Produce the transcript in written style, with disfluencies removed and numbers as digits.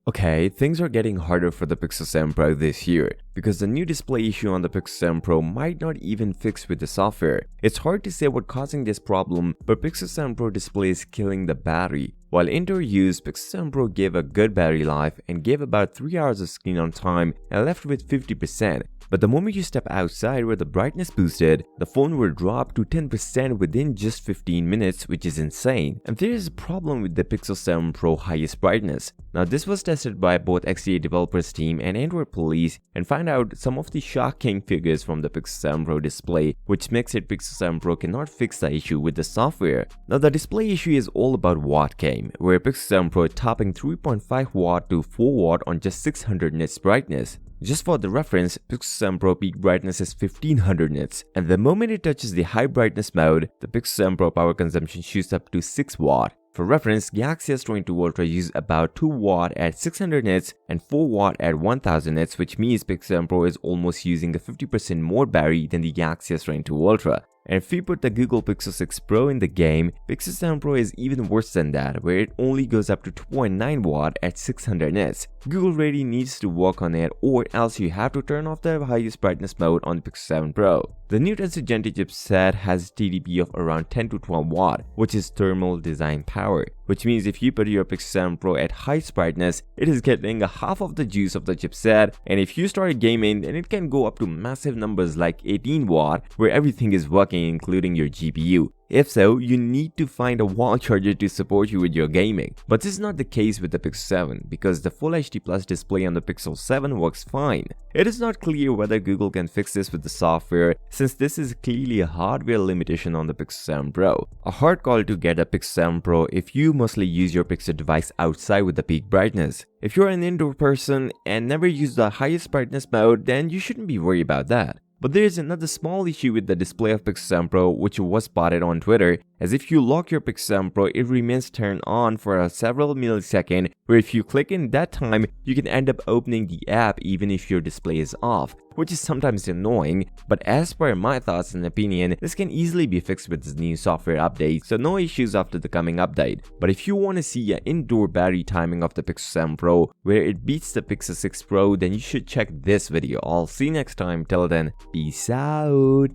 Okay, things are getting harder for the Pixel 7 Pro this year because the new display issue on the Pixel 7 Pro might not even fix with the software. It's hard to say what's causing this problem, but Pixel 7 Pro display is killing the battery. While indoor use, Pixel 7 Pro gave a good battery life and gave about 3 hours of screen on time and left with 50%. But the moment you step outside where the brightness boosted, the phone will drop to 10% within just 15 minutes, which is insane. And there is a problem with the Pixel 7 Pro highest brightness. Now this was tested by both XDA developers team and Android police and find out some of the shocking figures from the Pixel 7 Pro display, which makes it Pixel 7 Pro cannot fix the issue with the software. Now the display issue is all about watt gain, where Pixel 7 Pro is topping 3.5 watt to 4 watt on just 600 nits brightness. Just for the reference, Pixel 7 Pro peak brightness is 1500 nits, and the moment it touches the high brightness mode, the Pixel 7 Pro power consumption shoots up to 6 watt. For reference, Galaxy S22 Ultra uses about 2 watt at 600 nits and 4 watt at 1000 nits, which means Pixel 7 Pro is almost using a 50% more battery than the Galaxy S22 Ultra. And if you put the Google Pixel 6 Pro in the game, Pixel 7 Pro is even worse than that, where it only goes up to 2.9 watt at 600 nits. Google really needs to work on it, or else you have to turn off the highest brightness mode on the Pixel 7 Pro. The new Tensor Gen 2 chipset has TDP of around 10 to 12 watt, which is thermal design power, which means if you put your Pixel 7 Pro at highest brightness, it is getting a half of the juice of the chipset, and if you start gaming, then it can go up to massive numbers like 18 watt, where everything is working including your GPU. If so, you need to find a wall charger to support you with your gaming. But this is not the case with the Pixel 7 because the Full HD Plus display on the Pixel 7 works fine. It is not clear whether Google can fix this with the software, since this is clearly a hardware limitation on the Pixel 7 Pro. A hard call to get a Pixel 7 Pro if you mostly use your Pixel device outside with the peak brightness. If you're an indoor person and never use the highest brightness mode, then you shouldn't be worried about that. But there is another small issue with the display of Pixel 7 Pro which was spotted on Twitter, as if you lock your Pixel 7 Pro, it remains turned on for a several milliseconds, where if you click in that time, you can end up opening the app even if your display is off, which is sometimes annoying. But as per my thoughts and opinion, this can easily be fixed with this new software update, so no issues after the coming update. But if you want to see an indoor battery timing of the Pixel 7 Pro where it beats the Pixel 6 Pro, then you should check this video. I'll see you next time. Till then, peace out.